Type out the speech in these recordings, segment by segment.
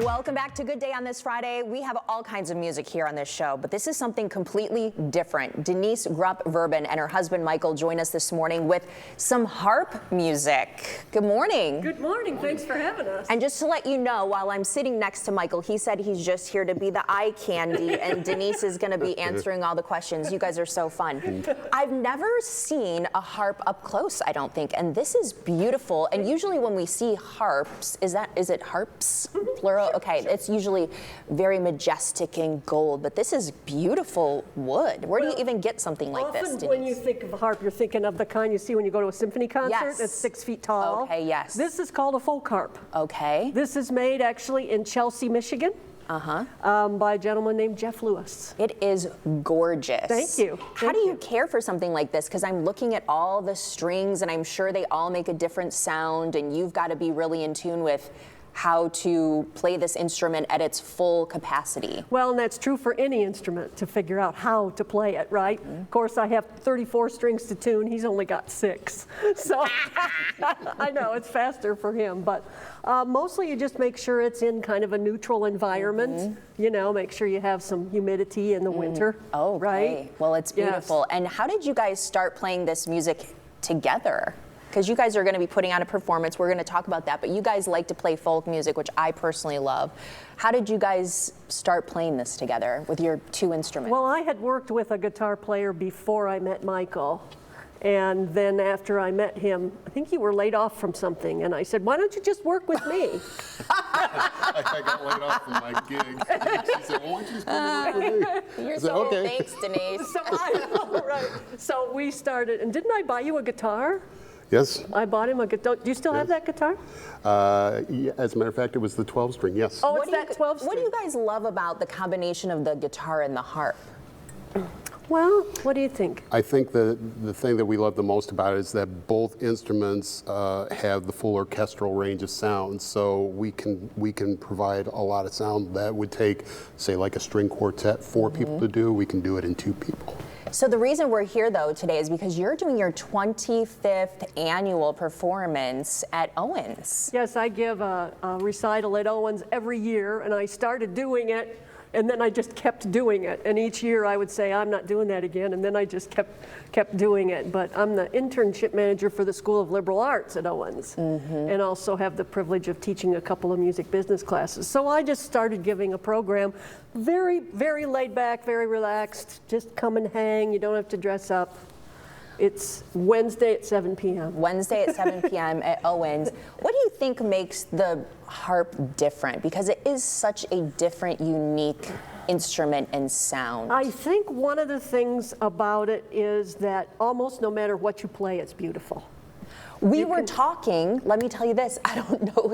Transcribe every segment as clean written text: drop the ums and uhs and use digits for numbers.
Welcome back to Good Day on this Friday. We have all kinds of music here on this show, but this is something completely different. Denise Grupp-Verbon and her husband Michael join us this morning with some harp music. Good morning. Good morning. Thanks for having us. And just to let you know, while I'm sitting next to Michael, he said he's just here to be the eye candy, and Denise is going to be answering all the questions. You guys are so fun. I've never seen a harp up close, I don't think, and this is beautiful. And usually when we see harps, is it harps? Plural? Okay, it's usually very majestic in gold, but this is beautiful wood. Where do you even get something like this, Denise? Often when you think of a harp, you're thinking of the kind you see when you go to a symphony concert. Yes. It's 6 feet tall. Okay, yes. This is called a folk harp. Okay. This is made actually in Chelsea, Michigan. By a gentleman named Jeff Lewis. It is gorgeous. Thank you. How do you care for something like this? Because I'm looking at all the strings and I'm sure they all make a different sound, and you've got to be really in tune with how to play this instrument at its full capacity. Well, and that's true for any instrument, to figure out how to play it, right? Of course, I have 34 strings to tune. He's only got 6. So I know it's faster for him, but mostly you just make sure it's in kind of a neutral environment. You know, make sure you have some humidity in the winter. Oh, right? Well, it's beautiful. Yes. And how did you guys start playing this music together? Because you guys are going to be putting on a performance. We're going to talk about that. But you guys like to play folk music, which I personally love. How did you guys start playing this together with your 2 instruments? Well, I had worked with a guitar player before I met Michael. And then after I met him, I think you were laid off from something. And I said, why don't you just work with me? I got laid off from my gig. She said, well, why don't you just come to work with me? You're I said, so okay. thanks, Denise. So I know, right. So we started, and didn't I buy you a guitar? Yes. I bought him a guitar. Do you still have that guitar? Yeah, as a matter of fact, it was the 12 string, yes. Oh, it's that 12 string. What do you guys love about the combination of the guitar and the harp? Well, what do you think? I think the thing that we love the most about it is that both instruments have the full orchestral range of sounds, so we can provide a lot of sound that would take, say, like a string quartet, 4 people to do. We can do it in 2 people. So the reason we're here, though, today is because you're doing your 25th annual performance at Owens. Yes, I give a recital at Owens every year, and I started doing it, and then I just kept doing it. And each year I would say, I'm not doing that again, and then I just kept doing it. But I'm the internship manager for the School of Liberal Arts at Owens, and also have the privilege of teaching a couple of music business classes. So I just started giving a program, very, very laid back, very relaxed, just come and hang, you don't have to dress up. It's Wednesday at 7 p.m. Wednesday at 7 p.m. at Owens. What do you think makes the harp different? Because it is such a different, unique instrument and sound. I think one of the things about it is that almost no matter what you play, it's beautiful. We were talking, let me tell you this, I don't know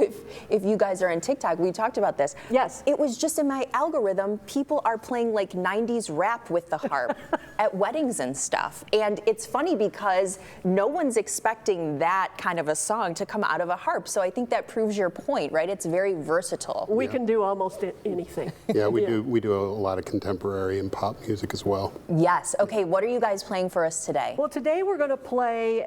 if you guys are on TikTok, we talked about this. Yes. It was just in my algorithm, people are playing like 90s rap with the harp at weddings and stuff. And it's funny because no one's expecting that kind of a song to come out of a harp. So I think that proves your point, right? It's very versatile. We can do almost anything. Yeah, we do a lot of contemporary and pop music as well. Yes. Okay, what are you guys playing for us today? Well, today we're going to play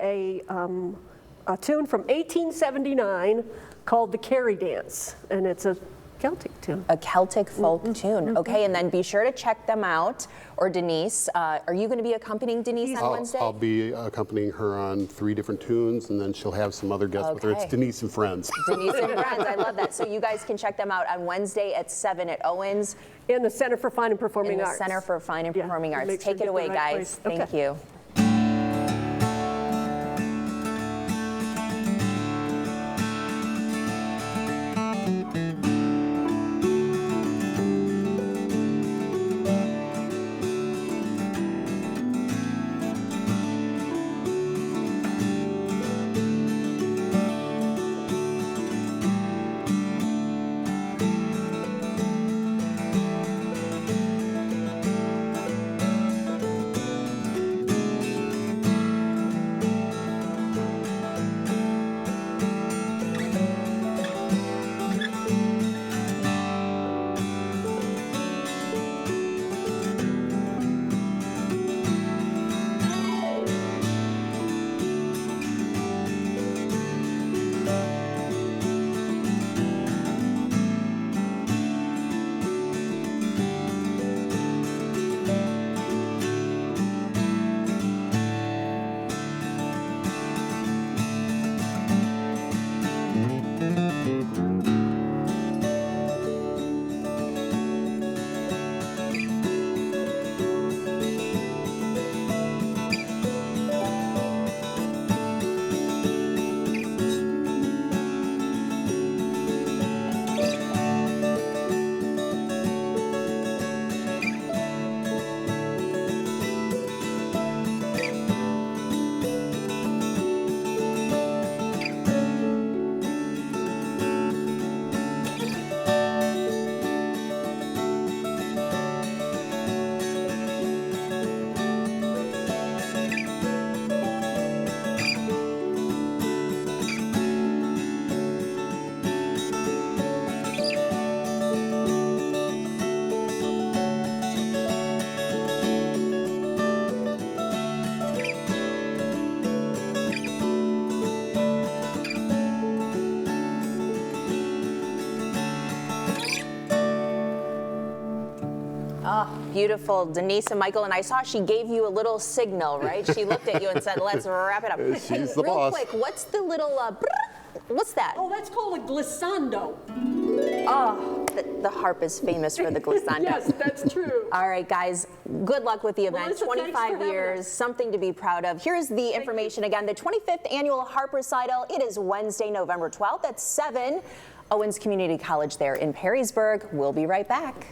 a tune from 1879 called the Carrie Dance, and it's a Celtic tune. A Celtic folk tune. Okay, and then be sure to check them out. Or Denise, are you going to be accompanying Denise on Wednesday? I'll be accompanying her on 3 different tunes, and then she'll have some other guests with her. It's Denise and Friends. Denise and Friends, I love that. So you guys can check them out on Wednesday at 7 at Owens. In the Center for Fine and Performing Arts. Center for Fine and Performing Arts. Make sure Take you it get away, the right guys. place. Thank you. Oh, beautiful. Denise and Michael, and I saw she gave you a little signal, right? She looked at you and said, let's wrap it up. She's the real boss. quick, what's the little, what's that? Oh, that's called a glissando. Oh, the harp is famous for the glissando. Yes, that's true. All right, guys, good luck with the event. Melissa, thanks for 25 having years, us. something to be proud of. Here's the information again. The 25th Annual Harp Recital. It is Wednesday, November 12th at 7. Owens Community College there in Perrysburg. We'll be right back.